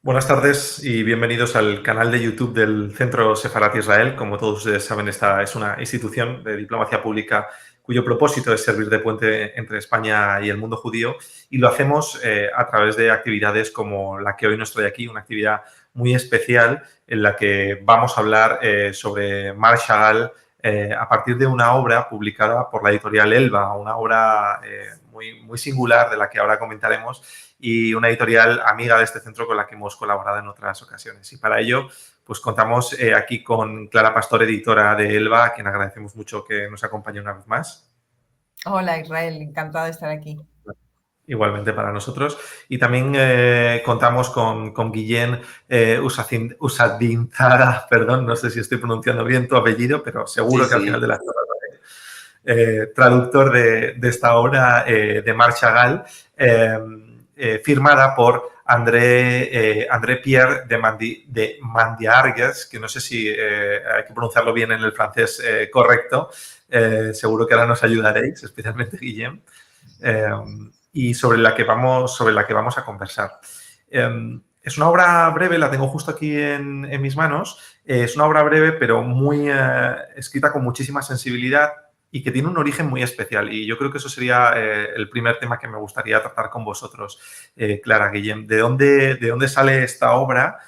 Buenas tardes y bienvenidos al canal de YouTube del Centro Sefarat Israel. Como todos ustedes saben, esta es una institución de diplomacia pública cuyo propósito es servir de puente entre España y el mundo judío, y lo hacemos a través de actividades como la que hoy nos trae aquí, una actividad muy especial en la que vamos a hablar sobre Marc Chagall a partir de una obra publicada por la editorial Elba, una obra muy singular de la que ahora comentaremos, y una editorial amiga de este centro con la que hemos colaborado en otras ocasiones. Y para ello, pues contamos aquí con Clara Pastor, editora de Elba, a quien agradecemos mucho que nos acompañe una vez más. Hola Israel, encantada de estar aquí. Igualmente para nosotros. Y también contamos con Guillén Usadinzaga, perdón, no sé si estoy pronunciando bien tu apellido, pero Sí, seguro que al final de sí. las traductor de esta obra de Marc Chagall, firmada por André Pierre de Mandiargues, que no sé si hay que pronunciarlo bien en el francés correcto, seguro que ahora nos ayudaréis, especialmente Guillem, y sobre la que vamos a conversar. Es una obra breve, la tengo justo aquí en mis manos. Es una obra breve, pero muy escrita con muchísima sensibilidad y que tiene un origen muy especial. Y yo creo que eso sería el primer tema que me gustaría tratar con vosotros, Clara, Guillem. ¿De dónde sale esta obra?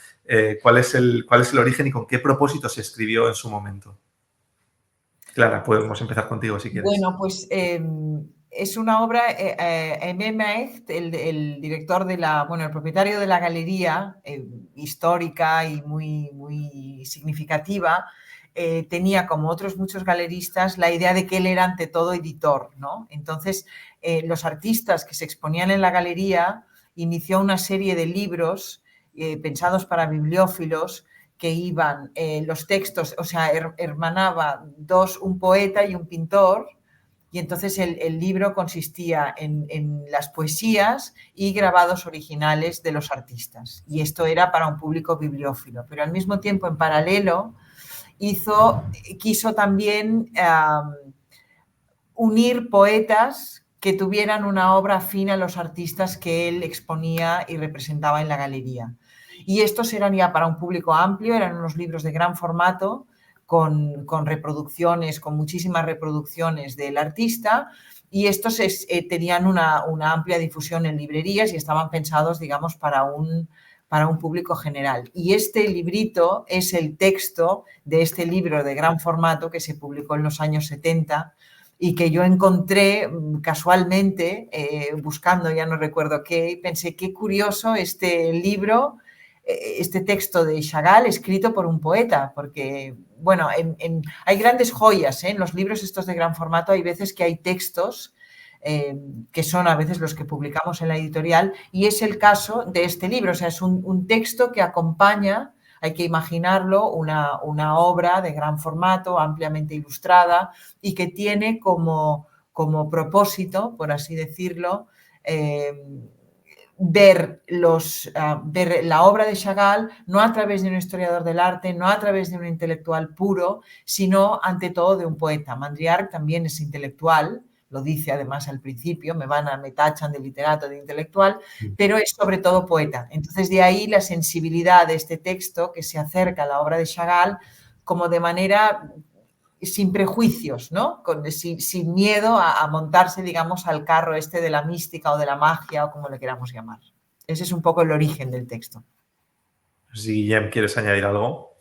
¿Cuál es el origen y con qué propósito se escribió en su momento? Clara, podemos empezar contigo si quieres. Bueno, pues es una obra, Aimé Maecht, el director el propietario de la galería histórica y muy significativa, tenía, como otros muchos galeristas, la idea de que él era ante todo editor, ¿no? Entonces, los artistas que se exponían en la galería inició una serie de libros pensados para bibliófilos que iban los textos, o sea, hermanaba un poeta y un pintor, y entonces el libro consistía en las poesías y grabados originales de los artistas. Y esto era para un público bibliófilo, pero al mismo tiempo, en paralelo, quiso también unir poetas que tuvieran una obra afín a los artistas que él exponía y representaba en la galería. Y estos eran ya para un público amplio, eran unos libros de gran formato, con reproducciones, con muchísimas reproducciones del artista, y estos tenían una amplia difusión en librerías y estaban pensados, digamos, para un público general. Y este librito es el texto de este libro de gran formato que se publicó en los años 70 y que yo encontré casualmente, buscando, ya no recuerdo qué, y pensé, qué curioso este libro, este texto de Chagall escrito por un poeta, porque, bueno, hay grandes joyas en los libros estos de gran formato, hay veces que hay textos que son a veces los que publicamos en la editorial, y es el caso de este libro, o sea, es un texto que acompaña, hay que imaginarlo, una obra de gran formato, ampliamente ilustrada, y que tiene como propósito, por así decirlo, ver la obra de Chagall no a través de un historiador del arte, no a través de un intelectual puro, sino ante todo de un poeta. Mandriarch también es intelectual, lo dice además al principio, me tachan de literato, de intelectual, pero es sobre todo poeta. Entonces, de ahí la sensibilidad de este texto que se acerca a la obra de Chagall como de manera sin prejuicios, ¿no? Sin miedo a montarse, digamos, al carro este de la mística o de la magia o como le queramos llamar. Ese es un poco el origen del texto. Si Guillem, ¿quieres añadir algo?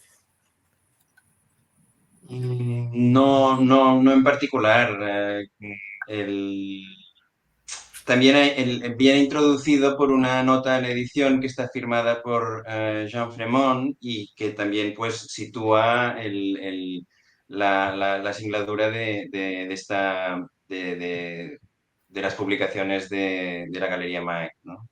No, no, no en particular. El, También viene introducido por una nota en la edición que está firmada por Jean Fremont y que también pues sitúa la singladura de las publicaciones de la Galería Maecht, ¿no?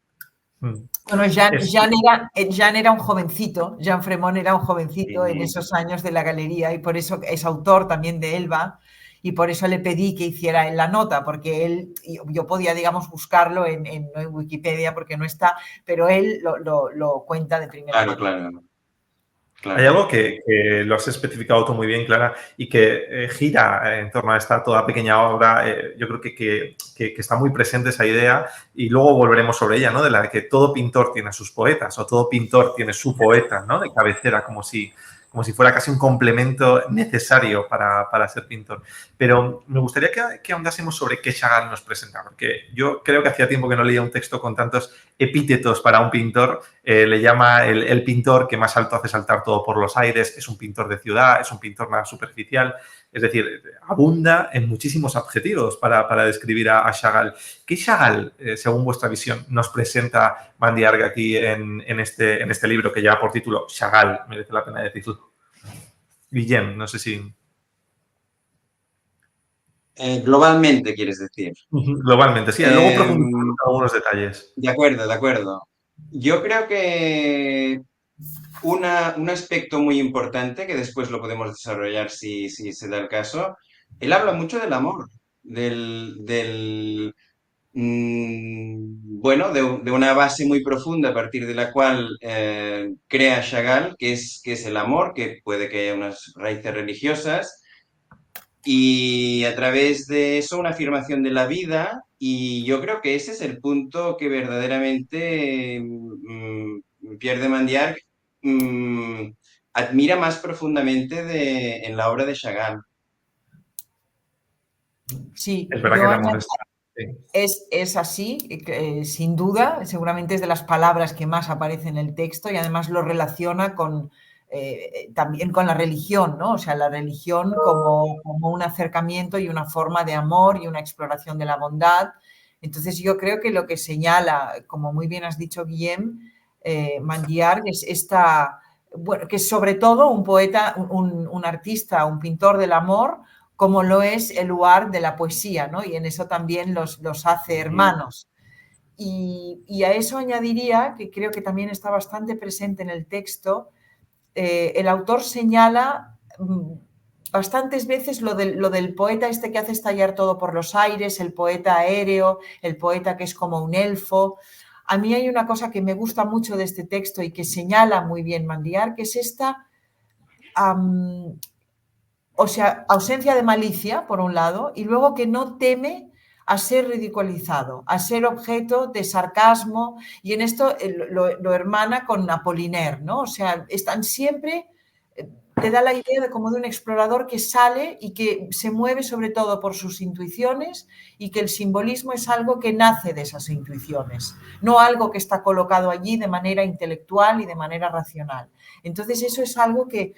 Bueno, Es, Jean era un jovencito, Jean Fremont era un jovencito en Y, esos años de la galería, y por eso es autor también de Elba, y por eso le pedí que hiciera en la nota, porque yo podía, digamos, buscarlo no en Wikipedia porque no está, pero él lo cuenta de primera claro, mano. claro. Hay claro. algo que lo has especificado tú muy bien, Clara, y que gira en torno a esta toda pequeña obra. Yo creo que está muy presente esa idea y luego volveremos sobre ella, ¿no? De la de que todo pintor tiene sus poetas o todo pintor tiene su poeta, ¿no? De cabecera, como si fuera casi un complemento necesario para ser pintor. Pero me gustaría que ahondásemos sobre qué Chagall nos presenta, porque yo creo que hacía tiempo que no leía un texto con tantos epítetos para un pintor. Le llama el pintor que más alto hace saltar todo por los aires, es un pintor de ciudad, es un pintor más superficial. Es decir, abunda en muchísimos adjetivos para describir a Chagall. ¿Qué Chagall, según vuestra visión, nos presenta Mandiargue aquí en este libro que lleva por título Chagall? Merece la pena decirlo. Guillem, no sé si... Globalmente, quieres decir. Globalmente, sí. Luego profundizamos Em, en algunos detalles. de acuerdo, de acuerdo. Yo creo que un aspecto muy importante, que después lo podemos desarrollar si se da el caso, él habla mucho del amor, bueno, de una base muy profunda a partir de la cual crea Chagall, que es el amor, que puede que haya unas raíces religiosas, y a través de eso una afirmación de la vida, y yo creo que ese es el punto que verdaderamente Pierre de Mandiarc mm, admira más profundamente en la obra de Chagall. Sí, Es verdad que el amor está... Sí. es así, sin duda, seguramente es de las palabras que más aparece en el texto y además lo relaciona también con la religión, ¿no? O sea, la religión como un acercamiento y una forma de amor y una exploración de la bondad. Entonces yo creo que lo que señala, como muy bien has dicho, Guillem, Mandiarc, es bueno, que es sobre todo un poeta, un artista, un pintor del amor, como lo es el lugar de la poesía, ¿no? Y en eso también los hace hermanos. Y a eso añadiría, que creo que también está bastante presente en el texto, el autor señala bastantes veces lo del poeta este que hace estallar todo por los aires, el poeta aéreo, el poeta que es como un elfo. A mí hay una cosa que me gusta mucho de este texto y que señala muy bien Mandiar, que es esta o sea, ausencia de malicia, por un lado, y luego que no teme a ser ridiculizado, a ser objeto de sarcasmo, y en esto lo hermana con Apollinaire, ¿no? O sea, están siempre, te da la idea de como de un explorador que sale y que se mueve sobre todo por sus intuiciones y que el simbolismo es algo que nace de esas intuiciones, no algo que está colocado allí de manera intelectual y de manera racional. Entonces eso es algo que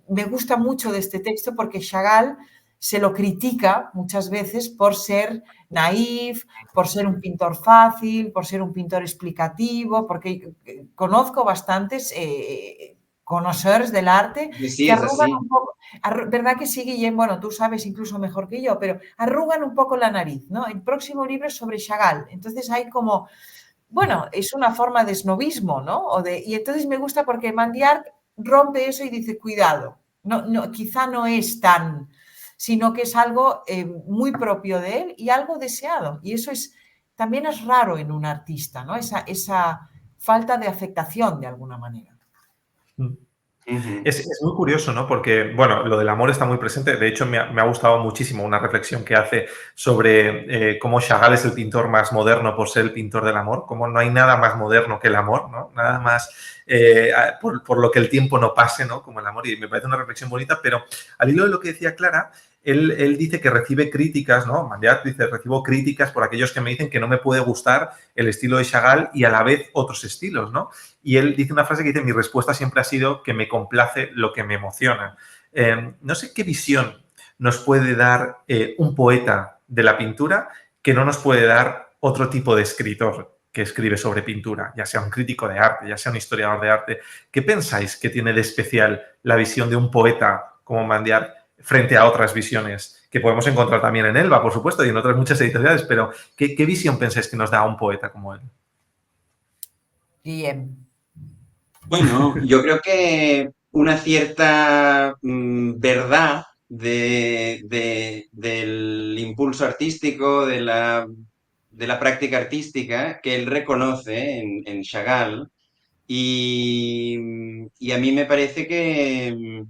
me gusta mucho de este texto porque Chagall se lo critica muchas veces por ser naif, por ser un pintor fácil, por ser un pintor explicativo, porque conozco bastantes conocedores del arte Sí, que es arrugan así. un poco, ¿verdad que sí, Guillem? Bueno, tú sabes incluso mejor que yo, pero arrugan un poco la nariz, ¿no? El próximo libro es sobre Chagall, entonces hay como, bueno, es una forma de snobismo, ¿no? Y entonces me gusta porque Mandiart rompe eso y dice, cuidado, quizá no es tan, sino que es algo muy propio de él y algo deseado. Y eso también es raro en un artista, ¿no? Esa falta de afectación de alguna manera. Ujú. Es muy curioso, ¿no? Porque, bueno, lo del amor está muy presente. De hecho, me ha gustado muchísimo una reflexión que hace sobre cómo Chagall es el pintor más moderno por ser el pintor del amor, cómo no hay nada más moderno que el amor, ¿no? Nada más por lo que el tiempo no pase, ¿no? Como el amor. Y me parece una reflexión bonita, pero al hilo de lo que decía Clara, él dice que recibe críticas, ¿no? Mandiart dice, recibo críticas por aquellos que me dicen que no me puede gustar el estilo de Chagall y a la vez otros estilos, ¿no? Y él dice una frase que dice, mi respuesta siempre ha sido que me complace lo que me emociona. No sé qué visión nos puede dar un poeta de la pintura que no nos puede dar otro tipo de escritor que escribe sobre pintura, ya sea un crítico de arte, ya sea un historiador de arte. ¿Qué pensáis que tiene de especial la visión de un poeta como Mandiart frente a otras visiones que podemos encontrar también en Elba, por supuesto, y en otras muchas editoriales? Pero ¿qué visión pensáis que nos da un poeta como él? Guillem. Bueno, yo creo que una cierta verdad del impulso artístico, de la práctica artística que él reconoce en Chagall Y a mí me parece que,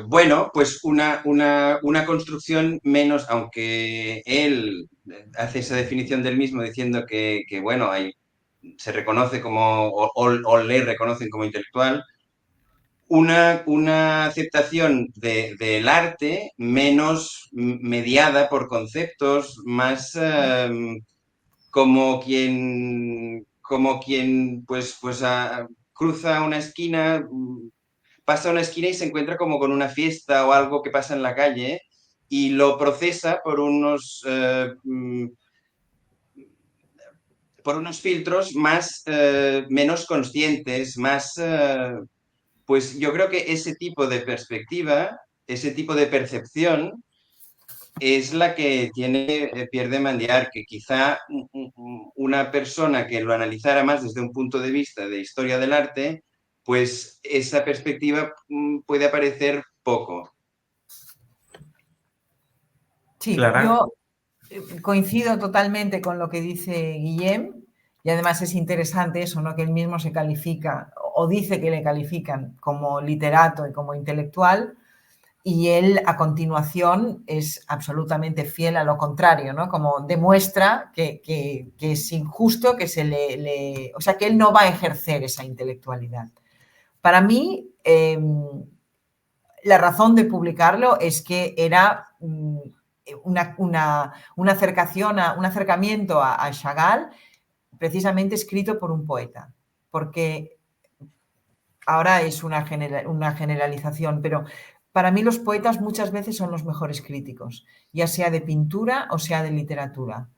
bueno, pues una construcción menos, aunque él hace esa definición del mismo diciendo que, bueno, se reconoce como, o le reconocen como intelectual, una aceptación del arte menos mediada por conceptos, más como quien pues cruza una esquina, pasa una esquina y se encuentra como con una fiesta o algo que pasa en la calle y lo procesa por unos filtros menos conscientes, pues yo creo que ese tipo de perspectiva, ese tipo de percepción es la que tiene Pierre de Mandiar, que quizá una persona que lo analizara más desde un punto de vista de historia del arte, pues esa perspectiva puede aparecer poco. Sí, Clara. yo coincido totalmente con lo que dice Guillem y además es interesante eso, ¿no? Que él mismo se califica o dice que le califican como literato y como intelectual y él a continuación es absolutamente fiel a lo contrario, ¿no? Como demuestra que es injusto que o sea, que él no va a ejercer esa intelectualidad. Para mí, la razón de publicarlo es que era un acercamiento a Chagall precisamente escrito por un poeta, porque ahora es una generalización, pero para mí los poetas muchas veces son los mejores críticos, ya sea de pintura o sea de literatura.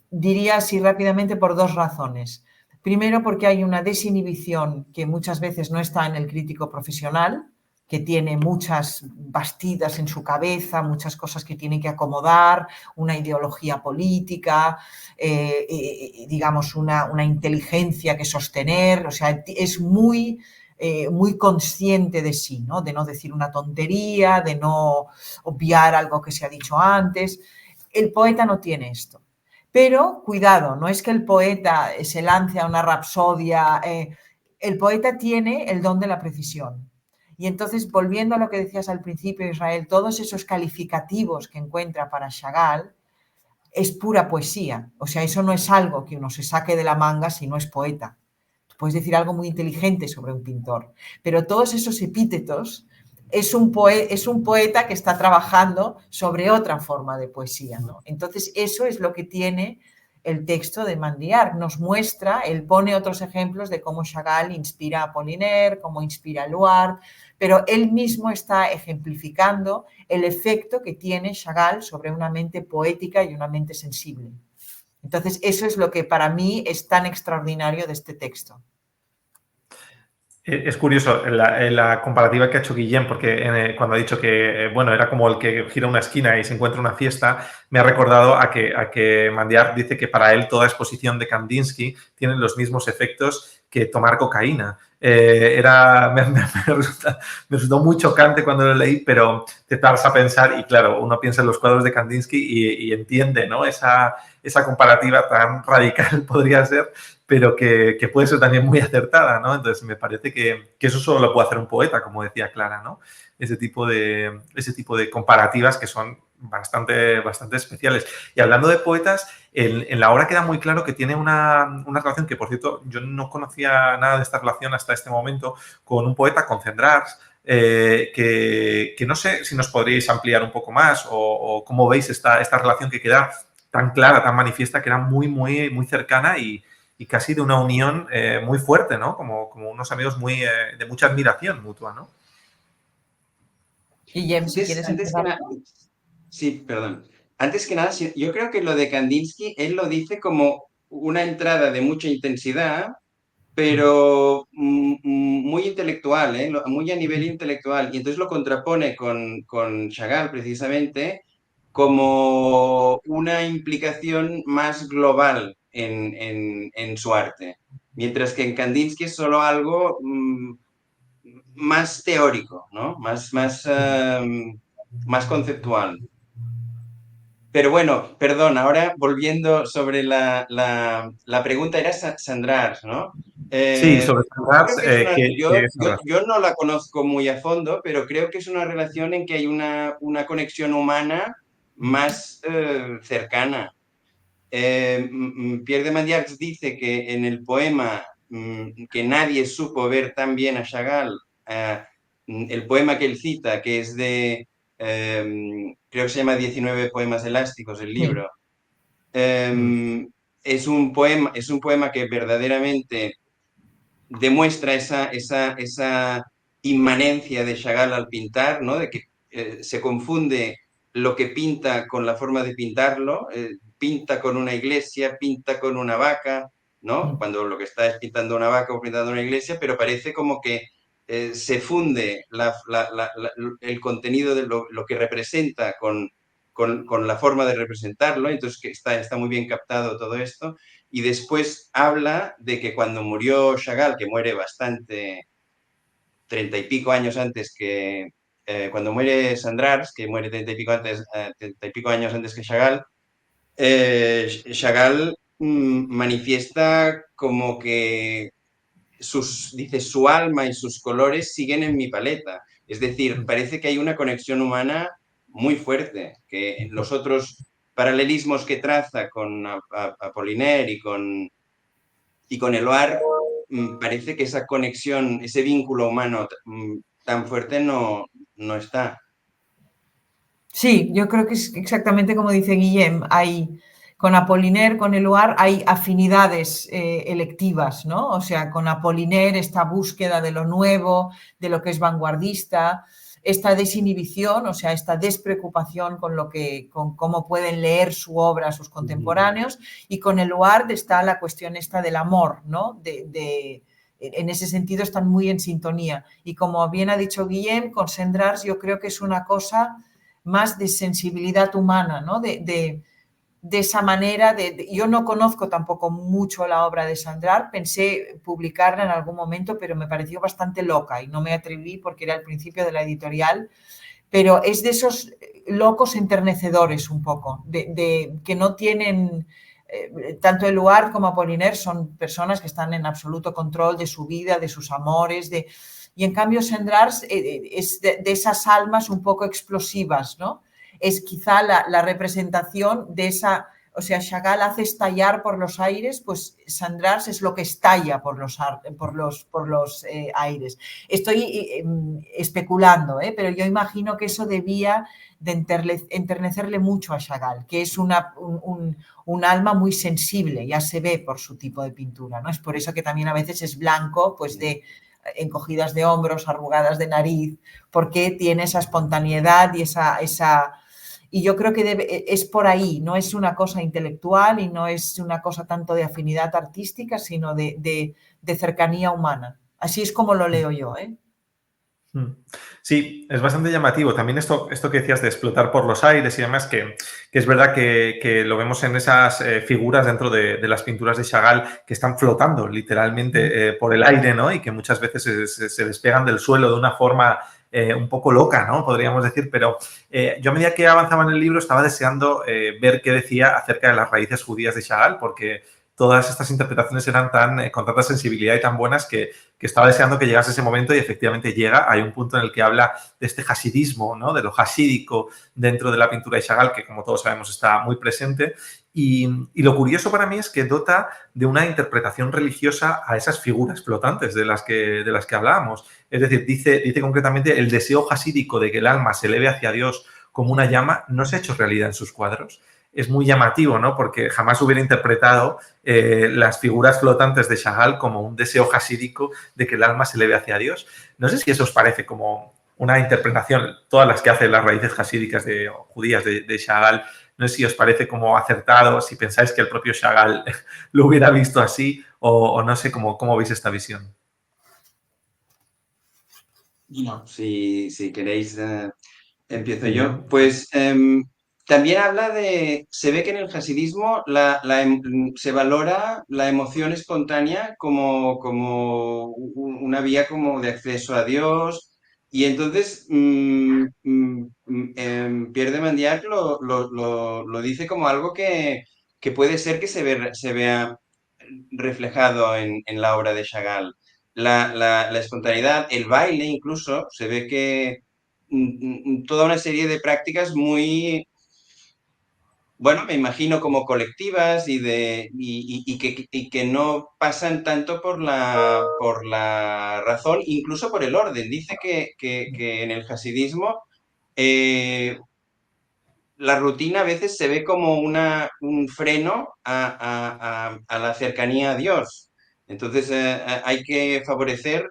Diría así rápidamente por dos razones. Primero, porque hay una desinhibición que muchas veces no está en el crítico profesional, que tiene muchas bastidas en su cabeza, muchas cosas que tiene que acomodar, una ideología política, digamos, una inteligencia que sostener, o sea, es muy consciente de sí, ¿no? De no decir una tontería, de no obviar algo que se ha dicho antes. El poeta no tiene esto. Pero cuidado, no es que el poeta se lance a una rapsodia, el poeta tiene el don de la precisión. Y entonces, volviendo a lo que decías al principio, Israel, todos esos calificativos que encuentra para Chagall es pura poesía. O sea, eso no es algo que uno se saque de la manga si no es poeta. Puedes decir algo muy inteligente sobre un pintor, pero todos esos epítetos es un poeta que está trabajando sobre otra forma de poesía, ¿no? Entonces, eso es lo que tiene el texto de Mandiar. Nos muestra, él pone otros ejemplos de cómo Chagall inspira a Apollinaire, cómo inspira a Luard, pero él mismo está ejemplificando el efecto que tiene Chagall sobre una mente poética y una mente sensible. Entonces, eso es lo que para mí es tan extraordinario de este texto. Es curioso la comparativa que ha hecho Guillem, porque cuando ha dicho que bueno, era como el que gira una esquina y se encuentra una fiesta, me ha recordado a que Mandiar dice que para él toda exposición de Kandinsky tiene los mismos efectos que tomar cocaína. Me resultó muy chocante cuando lo leí, pero te paras a pensar y claro, uno piensa en los cuadros de Kandinsky y entiende, ¿no? Esa comparativa tan radical podría ser, pero que puede ser también muy acertada, ¿no? Entonces, me parece que eso solo lo puede hacer un poeta, como decía Clara, ¿no? Ese tipo de comparativas que son bastante especiales. Y hablando de poetas, en la obra queda muy claro que tiene una relación que, por cierto, yo no conocía nada de esta relación hasta este momento, con un poeta, con Cendrars, que no sé si nos podríais ampliar un poco más o cómo veis esta relación que queda tan clara, tan manifiesta, que era muy cercana y casi de una unión muy fuerte, ¿no? Como unos amigos de mucha admiración mutua, ¿no? Guillem, si Antes, quieres antes que empezar. nada, sí, perdón. Antes que nada, yo creo que lo de Kandinsky, él lo dice como una entrada de mucha intensidad, pero muy intelectual, ¿eh? Muy a nivel intelectual. Y entonces lo contrapone con Chagall, precisamente, como una implicación más global en su arte. Mientras que en Kandinsky es solo algo más teórico, ¿no? Más conceptual. Pero bueno, perdón, ahora volviendo sobre la pregunta, era Sandrars, ¿no? Sí, sobre Yo Sandars, creo que es ¿qué es Sandars? yo no la conozco muy a fondo, pero creo que es una relación en que hay una conexión humana más cercana. Pierre de Mandiarz dice que en el poema que nadie supo ver tan bien a Chagall, el poema que él cita, que es creo que se llama 19 poemas elásticos, el Sí. libro, Mm, es un poema que verdaderamente demuestra esa inmanencia de Chagall al pintar, ¿no? De que se confunde lo que pinta con la forma de pintarlo, pinta con una iglesia, pinta con una vaca, ¿no? Mm. Cuando lo que está es pintando una vaca o pintando una iglesia, pero parece como que se funde el contenido de lo que representa con la forma de representarlo, entonces que está muy bien captado todo esto, y después habla de que cuando murió Chagall, que muere bastante, 30 y pico años antes que, cuando muere Sandrars, que muere 30 y pico años antes que Chagall, Chagall manifiesta como que dice, su alma y sus colores siguen en mi paleta. Es decir, mm, parece que hay una conexión humana muy fuerte, que los otros paralelismos que traza con Apollinaire y con Eluard, parece que esa conexión, ese vínculo humano tan fuerte no está. Sí, yo creo que es exactamente como dice Guillem. Hay, con Apollinaire, con Eluard, hay afinidades electivas, ¿no? O sea, con Apollinaire esta búsqueda de lo nuevo, de lo que es vanguardista, esta desinhibición, o sea, esta despreocupación con lo que, con cómo pueden leer su obra sus contemporáneos, y con Eluard está la cuestión esta del amor, ¿no? En ese sentido están muy en sintonía. Y como bien ha dicho Guillem, con Sandrars yo creo que es una cosa más de sensibilidad humana, ¿no? De esa manera, yo no conozco tampoco mucho la obra de Sandrar, pensé publicarla en algún momento, pero me pareció bastante loca y no me atreví porque era el principio de la editorial, pero es de esos locos enternecedores un poco, que no tienen, tanto Eluard como Apollinaire son personas que están en absoluto control de su vida, de sus amores, y en cambio Sandrars es de esas almas un poco explosivas, ¿no? Es quizá la representación de esa, o sea, Chagall hace estallar por los aires, pues Sandrars es lo que estalla por los aires. Estoy especulando, pero yo imagino que eso debía de enternecerle mucho a Chagall, que es un alma muy sensible, ya se ve por su tipo de pintura, ¿no? Es por eso que también a veces es blanco, pues de encogidas de hombros, arrugadas de nariz, porque tiene esa espontaneidad y y yo creo que es por ahí, no es una cosa intelectual y no es una cosa tanto de afinidad artística, sino de cercanía humana. Así es como lo leo yo, ¿eh? mm. Sí, es bastante llamativo. También esto que decías de explotar por los aires y demás, que es verdad que lo vemos en esas figuras dentro de las pinturas de Chagall que están flotando literalmente por el aire, ¿no? Y que muchas veces se despegan del suelo de una forma un poco loca, ¿no? Podríamos decir, pero yo a medida que avanzaba en el libro estaba deseando ver qué decía acerca de las raíces judías de Chagall, porque todas estas interpretaciones eran con tanta sensibilidad y tan buenas que estaba deseando que llegase ese momento y efectivamente llega. Hay un punto en el que habla de este hasidismo, ¿no? De lo hasídico dentro de la pintura de Chagall, que como todos sabemos está muy presente. Y lo curioso para mí es que dota de una interpretación religiosa a esas figuras flotantes de las que hablábamos. Es decir, dice concretamente el deseo hasídico de que el alma se eleve hacia Dios como una llama no se ha hecho realidad en sus cuadros. Es muy llamativo, ¿no? Porque jamás hubiera interpretado las figuras flotantes de Chagall como un deseo hasídico de que el alma se eleve hacia Dios. No sé si eso os parece como una interpretación, todas las que hacen las raíces hasídicas judías de Chagall, no sé si os parece como acertado, si pensáis que el propio Chagall lo hubiera visto así o no sé cómo veis esta visión. No. Si queréis, empiezo Guillem. yo. Pues también habla se ve que en el hasidismo se valora la emoción espontánea como una vía como de acceso a Dios Y entonces Pierre de Mandiac lo dice como algo que puede ser que se vea reflejado en la obra de Chagall. La espontaneidad, el baile incluso, se ve que toda una serie de prácticas muy, bueno, me imagino como colectivas y que no pasan tanto por la razón, incluso por el orden. Dice que en el hasidismo la rutina a veces se ve como un freno a la cercanía a Dios. Entonces hay que favorecer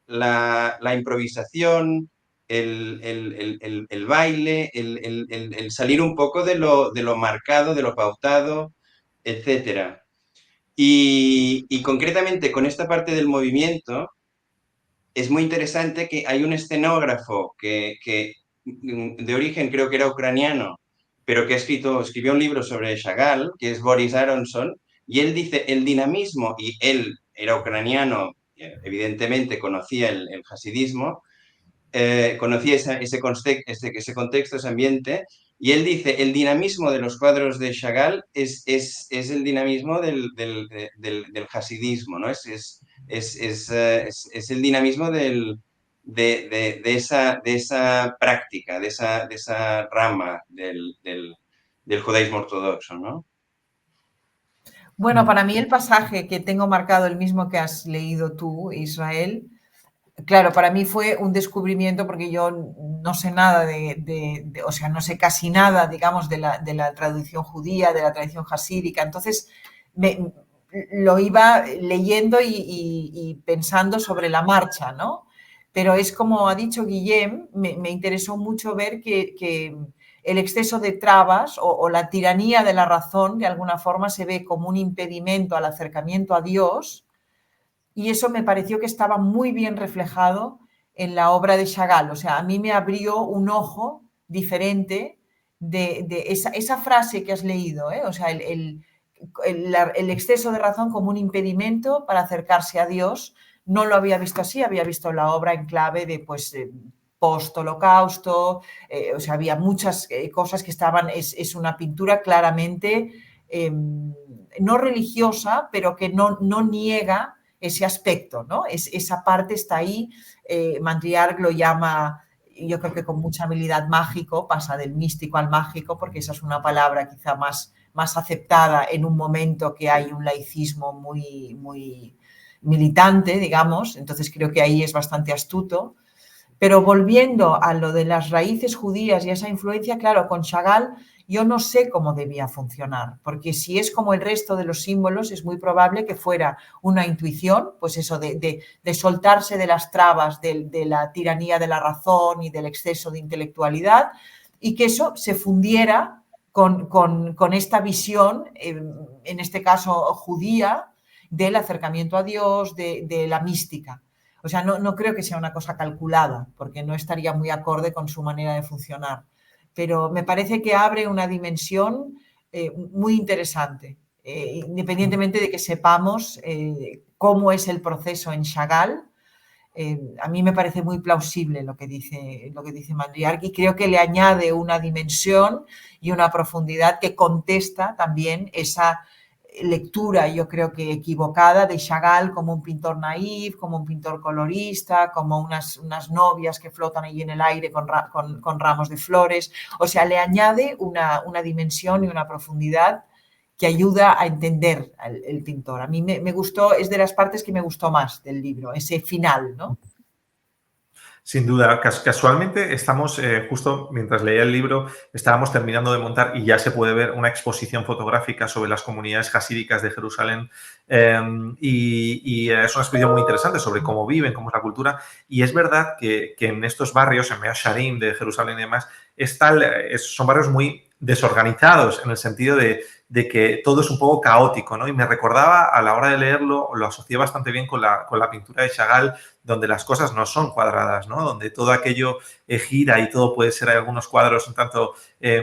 la improvisación, el baile, el salir un poco de lo marcado, de lo pautado, etcétera. Y concretamente con esta parte del movimiento, es muy interesante que hay un escenógrafo que de origen creo que era ucraniano, pero que escribió un libro sobre Chagall, que es Boris Aronson, y él dice el dinamismo, y él era ucraniano, evidentemente conocía el hasidismo, conocía ese contexto, ese ambiente, y él dice, el dinamismo de los cuadros de Chagall es el dinamismo del hasidismo, ¿no? Es el dinamismo de esa práctica, de esa rama del judaísmo ortodoxo, ¿no? Bueno, para mí el pasaje que tengo marcado, el mismo que has leído tú, Israel, claro, para mí fue un descubrimiento porque yo no sé nada o sea, no sé casi nada, digamos, de la tradición judía, de la tradición hasídica. Entonces, lo iba leyendo y pensando sobre la marcha, ¿no? Pero es como ha dicho Guillem, me interesó mucho ver que el exceso de trabas o la tiranía de la razón, de alguna forma, se ve como un impedimento al acercamiento a Dios, y eso me pareció que estaba muy bien reflejado en la obra de Chagall. O sea, a mí me abrió un ojo diferente de esa frase que has leído, ¿eh? O sea, el exceso de razón como un impedimento para acercarse a Dios. No lo había visto así, había visto la obra en clave de pues post-holocausto, o sea, había muchas cosas que estaban, es una pintura claramente no religiosa, pero que no niega ese aspecto, ¿no? Esa parte está ahí. Mandriarc lo llama, yo creo que con mucha habilidad, mágico, pasa del místico al mágico, porque esa es una palabra quizá más aceptada en un momento que hay un laicismo muy militante, digamos. Entonces creo que ahí es bastante astuto. Pero volviendo a lo de las raíces judías y esa influencia, claro, con Chagall yo no sé cómo debía funcionar, porque si es como el resto de los símbolos, es muy probable que fuera una intuición, pues eso de soltarse de las trabas de la tiranía de la razón y del exceso de intelectualidad, y que eso se fundiera con esta visión, en este caso judía, del acercamiento a Dios, de la mística. O sea, no creo que sea una cosa calculada, porque no estaría muy acorde con su manera de funcionar. Pero me parece que abre una dimensión muy interesante, independientemente de que sepamos cómo es el proceso en Chagall. A mí me parece muy plausible lo que dice Mandriarc, y creo que le añade una dimensión y una profundidad que contesta también esa lectura, yo creo que equivocada, de Chagall como un pintor naïf, como un pintor colorista, como unas novias que flotan ahí en el aire con ramos de flores. O sea, le añade una dimensión y una profundidad que ayuda a entender el pintor. A mí me gustó, es de las partes que me gustó más del libro, ese final, ¿no? Sin duda, casualmente estamos, justo mientras leía el libro, estábamos terminando de montar y ya se puede ver una exposición fotográfica sobre las comunidades hasídicas de Jerusalén, y es una exposición muy interesante sobre cómo viven, cómo es la cultura, y es verdad que en estos barrios, en Mea Shearim de Jerusalén y demás, son barrios muy desorganizados en el sentido de que todo es un poco caótico, ¿no? Y me recordaba, a la hora de leerlo, lo asocié bastante bien con la pintura de Chagall, donde las cosas no son cuadradas, ¿no? Donde todo aquello gira y todo puede ser, hay algunos cuadros un tanto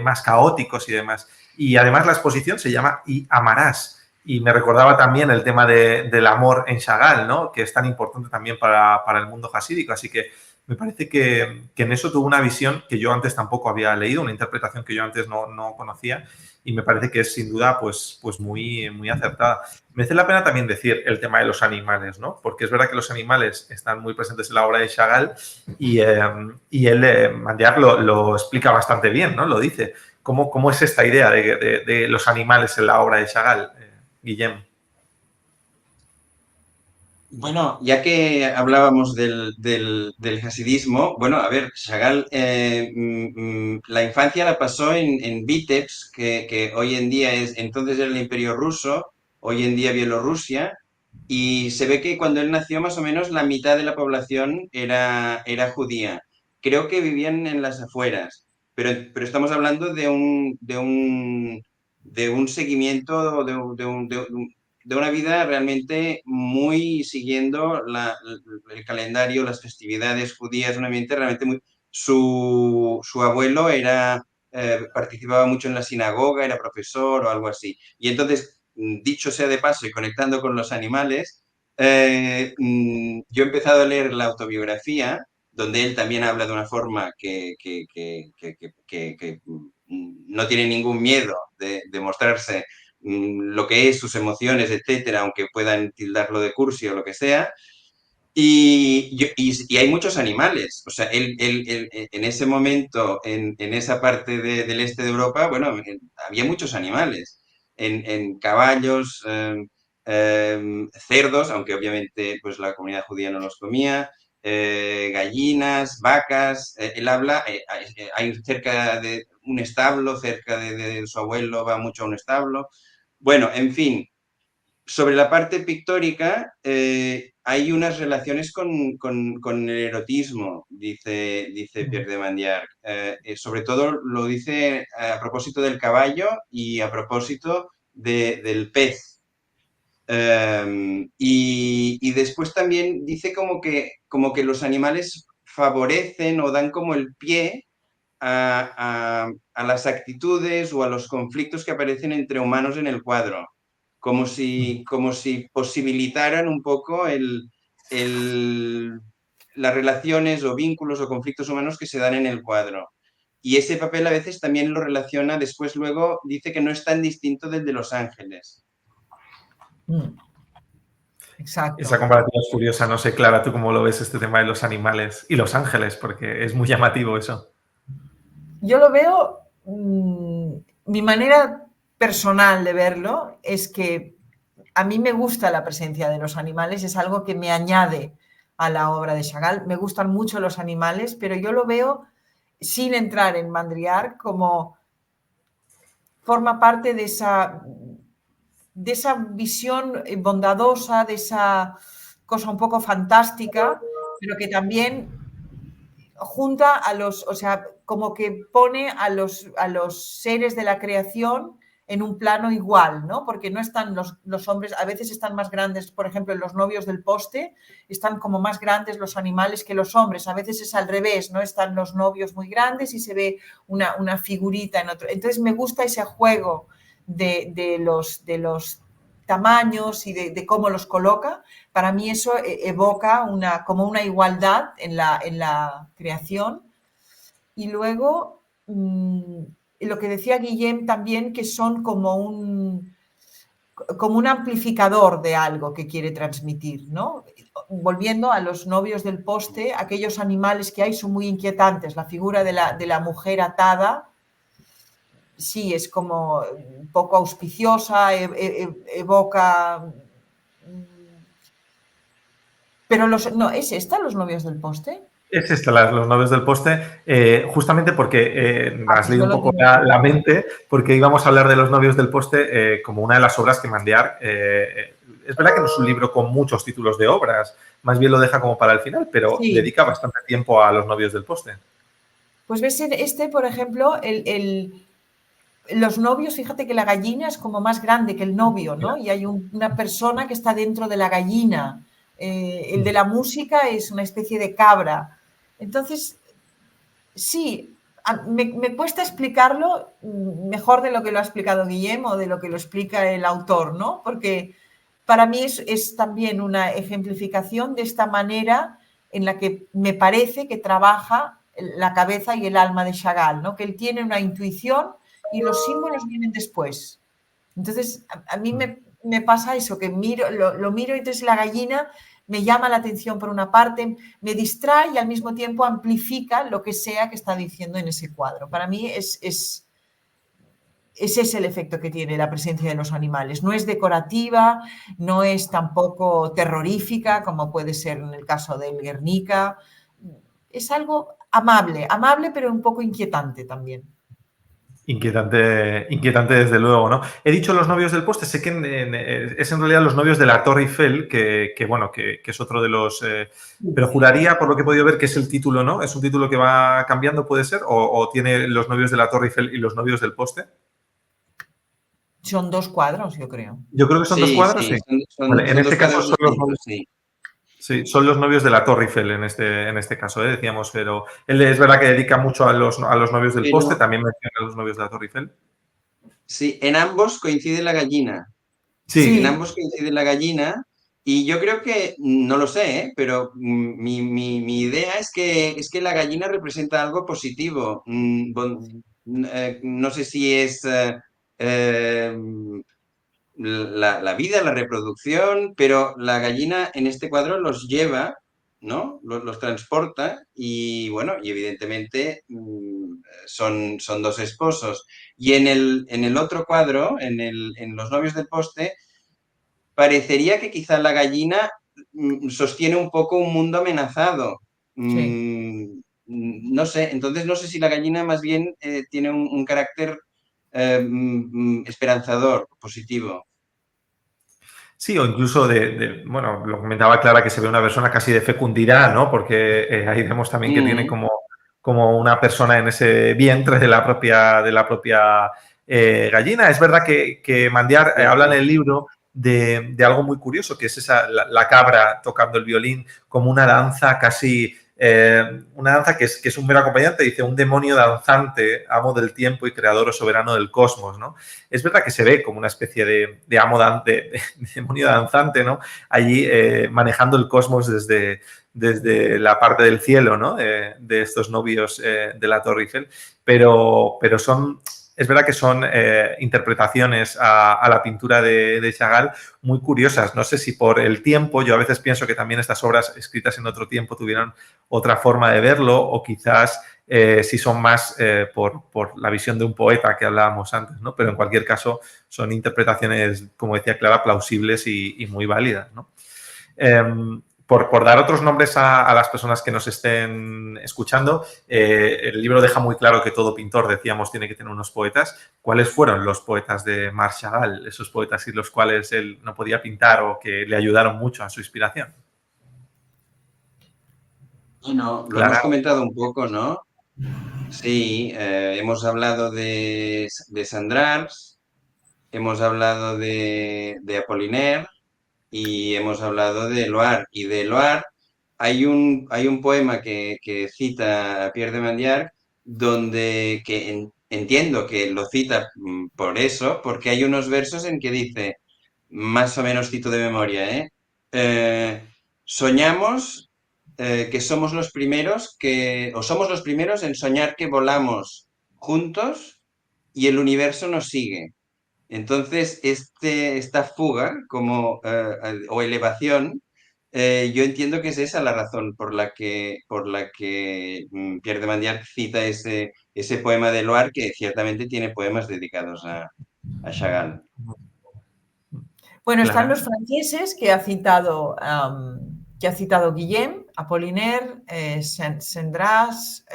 más caóticos y demás. Y además la exposición se llama Y amarás. Y me recordaba también el tema del amor en Chagall, ¿no? Que es tan importante también para el mundo hasídico. Así que me parece que en eso tuvo una visión que yo antes tampoco había leído, una interpretación que yo antes no conocía, y me parece que es sin duda pues muy, muy acertada. Merece la pena también decir el tema de los animales, ¿no? Porque es verdad que los animales están muy presentes en la obra de Chagall y él, Mandiar, lo explica bastante bien, ¿no? Lo dice. ¿Cómo es esta idea de los animales en la obra de Chagall, Guillem? Bueno, ya que hablábamos del hasidismo, bueno, a ver, Chagall la infancia la pasó en Vitebsk, que hoy en día entonces era el Imperio Ruso, hoy en día Bielorrusia, y se ve que cuando él nació más o menos la mitad de la población era judía. Creo que vivían en las afueras, pero estamos hablando de un seguimiento, de una vida realmente muy siguiendo el calendario, las festividades judías, un ambiente realmente muy... Su abuelo participaba mucho en la sinagoga, era profesor o algo así. Y entonces, dicho sea de paso y conectando con los animales, yo he empezado a leer la autobiografía, donde él también habla de una forma que no tiene ningún miedo de mostrarse lo que es, sus emociones, etcétera, aunque puedan tildarlo de cursi o lo que sea. Y hay muchos animales. O sea, él, en ese momento, en esa parte del este de Europa, bueno, había muchos animales. En caballos, cerdos, aunque obviamente pues, la comunidad judía no los comía, gallinas, vacas. Él habla, hay cerca de un establo, cerca de su abuelo, va mucho a un establo. Bueno, en fin, sobre la parte pictórica, hay unas relaciones con el erotismo, dice Pierre de Mandiarc. Sobre todo lo dice a propósito del caballo y a propósito del pez. Y después también dice como que los animales favorecen o dan como el pie a las actitudes o a los conflictos que aparecen entre humanos en el cuadro, como si posibilitaran un poco las relaciones o vínculos o conflictos humanos que se dan en el cuadro. Y ese papel a veces también lo relaciona, después luego dice que no es tan distinto del de Los Ángeles. Exacto. Esa comparativa es curiosa. No sé, Clara, tú cómo lo ves este tema de los animales y los ángeles, porque es muy llamativo eso. Yo lo veo, mi manera personal de verlo es que a mí me gusta la presencia de los animales, es algo que me añade a la obra de Chagall. Me gustan mucho los animales, pero yo lo veo sin entrar en Mandriar como forma parte de esa visión bondadosa, de esa cosa un poco fantástica, pero que también junta a los, o sea, como que pone a los seres de la creación en un plano igual, ¿no? Porque no están los hombres, a veces están más grandes, por ejemplo, en Los novios del poste, están como más grandes los animales que los hombres, a veces es al revés, ¿no? Están los novios muy grandes y se ve una figurita en otro. Entonces me gusta ese juego de los tamaños y de cómo los coloca. Para mí eso evoca como una igualdad en la creación. Y luego, lo que decía Guillem también, que son como un amplificador de algo que quiere transmitir, ¿no? Volviendo a Los novios del poste, aquellos animales que hay son muy inquietantes. La figura de la mujer atada, sí, es como un poco auspiciosa, evoca... Pero no, ¿es esta Los novios del poste? Es esta, Los novios del poste, justamente porque has Pues leído no un lo poco tengo. la mente, porque íbamos a hablar de Los novios del poste como una de las obras que Mandiar. Es verdad que no es un libro con muchos títulos de obras, más bien lo deja como para el final, pero Sí. dedica bastante tiempo a Los novios del poste. Pues ves, por ejemplo, los novios, fíjate que la gallina es como más grande que el novio, ¿no? Y hay una persona que está dentro de la gallina. El de la música es una especie de cabra. Entonces, sí, me cuesta explicarlo mejor de lo que lo ha explicado Guillem o de lo que lo explica el autor, ¿no? Porque para mí es también una ejemplificación de esta manera en la que me parece que trabaja la cabeza y el alma de Chagall, ¿no? Que él tiene una intuición y los símbolos vienen después. Entonces, a mí me pasa eso, que lo miro y entonces la gallina me llama la atención por una parte, me distrae y al mismo tiempo amplifica lo que sea que está diciendo en ese cuadro. Para mí ese es el efecto que tiene la presencia de los animales. No es decorativa, no es tampoco terrorífica, como puede ser en el caso del Guernica. Es algo amable, pero un poco inquietante también. Inquietante, inquietante desde luego, ¿no? He dicho los novios del poste, sé que es en realidad los novios de la Torre Eiffel, que es otro de los... pero juraría, por lo que he podido ver, que es el título, ¿no? ¿Es un título que va cambiando, puede ser? ¿O tiene los novios de la Torre Eiffel y los novios del poste? Son 2 cuadros, yo creo. Yo creo que son 2 Sí, cuadros, sí, sí. son Vale, en 2 este caso cuadros son los distintos, novios. sí. Sí, son los novios de la Torre Eiffel en este caso, decíamos, pero él es verdad que dedica mucho a los novios del poste, Pero también menciona a los novios de la Torre Eiffel. sí, en ambos coincide la gallina. En Sí, Sí, ambos coincide la gallina y yo creo que, no lo sé, pero mi idea es que la gallina representa algo positivo. No sé si es eh, la vida, la reproducción, pero la gallina en este cuadro los lleva, ¿no? Los transporta y, bueno, y evidentemente son 2 esposos. Y en el otro cuadro, en Los novios del poste, parecería que quizá la gallina sostiene un poco un mundo amenazado. sí. No sé, entonces no sé si la gallina más bien tiene un carácter esperanzador, positivo. sí, o incluso bueno, lo comentaba Clara que se ve una persona casi de fecundidad, ¿no? Porque ahí vemos también que tiene Mm, como una persona en ese vientre de la propia gallina. Es verdad que Mandiar habla en cierto. el libro de algo muy curioso, que es la cabra tocando el violín como una danza casi una danza que es un mero acompañante, dice, un demonio danzante, amo del tiempo y creador o soberano del cosmos, ¿no? Es verdad que se ve como una especie de amo, de demonio danzante, ¿no? Allí manejando el cosmos desde la parte del cielo, ¿no? De estos novios de la Torre Eiffel, pero es verdad que son interpretaciones a la pintura de Chagall muy curiosas. No sé si por el tiempo, yo a veces pienso que también estas obras escritas en otro tiempo tuvieron otra forma de verlo o quizás si son más por la visión de un poeta que hablábamos antes, ¿no? Pero en cualquier caso son interpretaciones, como decía Clara, plausibles y muy válidas, ¿no? Por dar otros nombres a las personas que nos estén escuchando, el libro deja muy claro que todo pintor, decíamos, tiene que tener unos poetas. ¿Cuáles fueron los poetas de Marc Chagall? Esos poetas sin los cuales él no podía pintar o que le ayudaron mucho a su inspiración. Bueno, lo hemos Clara. comentado un poco, ¿no? Sí, hemos hablado de Sandrars, hemos hablado de Apollinaire y hemos hablado de Eluard. Y de Eluard hay un poema que cita a Pierre de Mandiarc donde entiendo que lo cita por eso, porque hay unos versos en que dice, más o menos cito de memoria, ¿eh? Soñamos que somos los primeros o somos los primeros en soñar que volamos juntos y el universo nos sigue. Entonces, esta fuga o elevación, yo entiendo que es esa la razón por la que Pierre de Mandiarc cita ese poema de Eluard, que ciertamente tiene poemas dedicados a Chagall. Bueno, están Clara. los franceses que ha citado Guillem, Apollinaire, Sendras,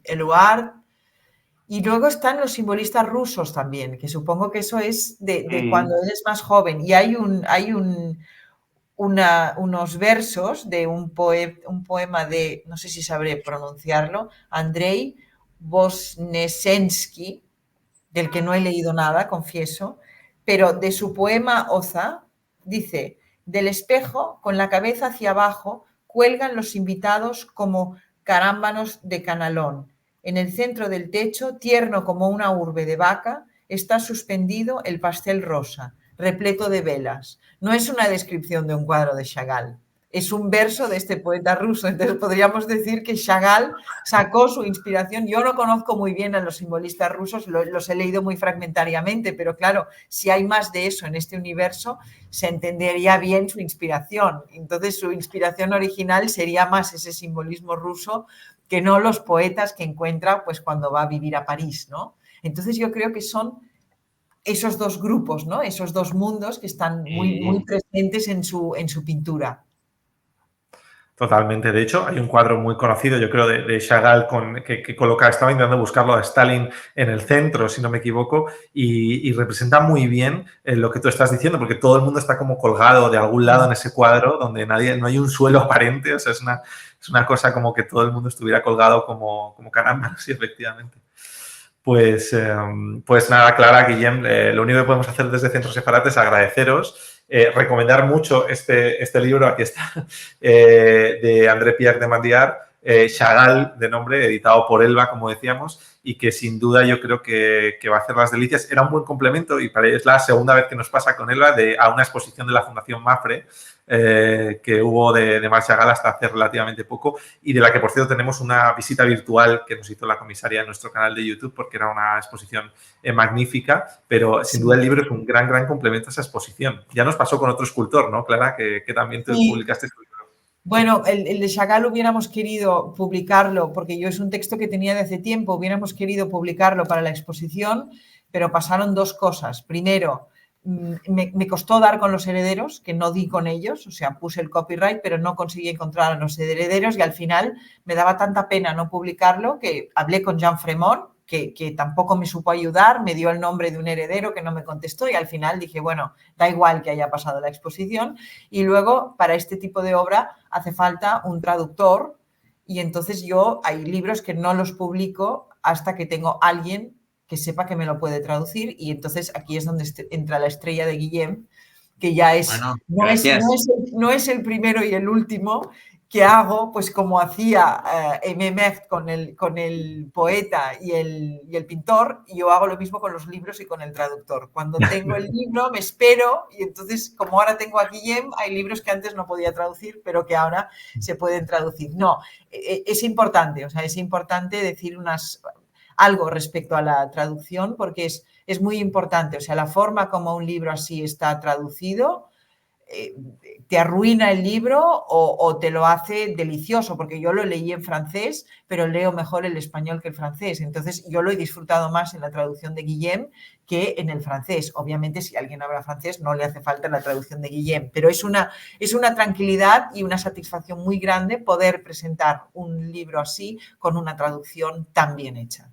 Eluard, y luego están los simbolistas rusos también, que supongo que eso es de cuando Mm, eres más joven. Y hay unos versos de un poema de, no sé si sabré pronunciarlo, Andrei Vosnesensky, del que no he leído nada, confieso, pero de su poema Oza dice, del espejo, con la cabeza hacia abajo, cuelgan los invitados como carámbanos de canalón. En el centro del techo, tierno como una urbe de vaca, está suspendido el pastel rosa, repleto de velas. No es una descripción de un cuadro de Chagall. es un verso de este poeta ruso. Entonces podríamos decir que Chagall sacó su inspiración. Yo no conozco muy bien a los simbolistas rusos, los he leído muy fragmentariamente, pero claro, si hay más de eso en este universo, se entendería bien su inspiración. Entonces su inspiración original sería más ese simbolismo ruso que no los poetas que encuentra pues, cuando va a vivir a París, ¿no? Entonces yo creo que son esos dos grupos, ¿no? Esos dos mundos que están muy presentes en su pintura. Totalmente. De hecho, hay un cuadro muy conocido, yo creo, de Chagall que coloca, estaba intentando buscarlo a Stalin en el centro, si no me equivoco, y representa muy bien lo que tú estás diciendo, porque todo el mundo está como colgado de algún lado en ese cuadro, donde no hay un suelo aparente, o sea, es una cosa como que todo el mundo estuviera colgado como caramba, sí, efectivamente. Pues nada, Clara, Guillem, lo único que podemos hacer desde Centro Sefarat es agradeceros. Recomendar mucho este libro, aquí está, de André-Pierre de Mandiar, Chagall de nombre, editado por Elba, como decíamos, y que sin duda yo creo que va a hacer las delicias. Era un buen complemento y es la segunda vez que nos pasa con Elba a una exposición de la Fundación Mapfre que hubo de Marc Chagall hasta hace relativamente poco y de la que, por cierto, tenemos una visita virtual que nos hizo la comisaria en nuestro canal de YouTube porque era una exposición magnífica, pero sin duda el libro es un gran complemento a esa exposición. Ya nos pasó con otro escultor, ¿no, Clara? Que también te publicaste este libro. Bueno, el de Chagall hubiéramos querido publicarlo, porque yo es un texto que tenía de hace tiempo, hubiéramos querido publicarlo para la exposición, pero pasaron dos cosas. Primero, me costó dar con los herederos, que no di con ellos, o sea, puse el copyright, pero no conseguí encontrar a los herederos y al final me daba tanta pena no publicarlo que hablé con Jean Fremont, que tampoco me supo ayudar, me dio el nombre de un heredero que no me contestó y al final dije, bueno, da igual que haya pasado la exposición. Y luego, para este tipo de obra hace falta un traductor y entonces hay libros que no los publico hasta que tengo alguien que sepa que me lo puede traducir y entonces aquí es donde entra la estrella de Guillem, que ya es, bueno, no es el primero y el último que hago, pues como hacía Mehmet con el poeta y el pintor, y yo hago lo mismo con los libros y con el traductor. Cuando tengo el libro me espero y entonces, como ahora tengo a Guillem, hay libros que antes no podía traducir, pero que ahora se pueden traducir. No, es importante, o sea, es importante decir algo respecto a la traducción porque es muy importante, o sea, la forma como un libro así está traducido te arruina el libro o te lo hace delicioso, porque yo lo leí en francés, pero leo mejor el español que el francés. Entonces, yo lo he disfrutado más en la traducción de Guillem que en el francés. Obviamente, si alguien habla francés, no le hace falta la traducción de Guillem, pero es una tranquilidad y una satisfacción muy grande poder presentar un libro así con una traducción tan bien hecha.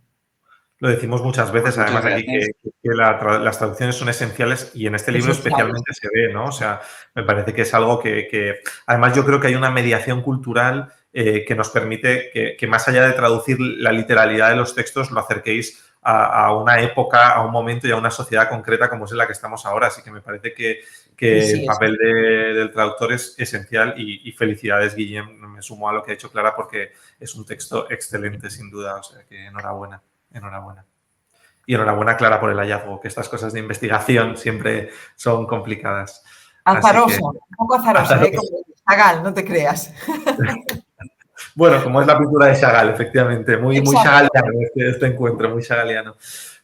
Lo decimos muchas veces, además, aquí que las traducciones son esenciales y en este libro especialmente se ve, ¿no? O sea, me parece que es algo que además yo creo que hay una mediación cultural que nos permite que más allá de traducir la literalidad de los textos, lo acerquéis a una época, a un momento y a una sociedad concreta como es en la que estamos ahora. Así que me parece que el papel del traductor es esencial y felicidades, Guillem. Me sumo a lo que ha hecho Clara porque es un texto excelente, sin duda. O sea, que enhorabuena. Enhorabuena. Y enhorabuena, Clara, por el hallazgo, que estas cosas de investigación siempre son complicadas. Azarosa, un poco azarosa, como Chagall, no te creas. Bueno, como es la pintura de Chagall, efectivamente, muy chagalliano este encuentro, muy chagalliano.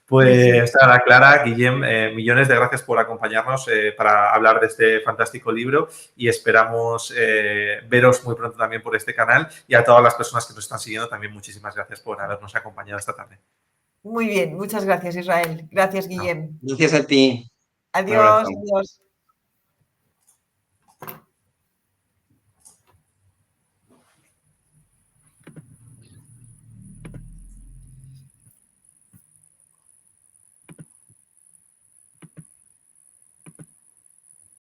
Pues nada, Clara, Guillem, millones de gracias por acompañarnos para hablar de este fantástico libro y esperamos veros muy pronto también por este canal y a todas las personas que nos están siguiendo también muchísimas gracias por habernos acompañado esta tarde. Muy bien, muchas gracias, Israel. Gracias, Guillem. Gracias a ti. Adiós, adiós.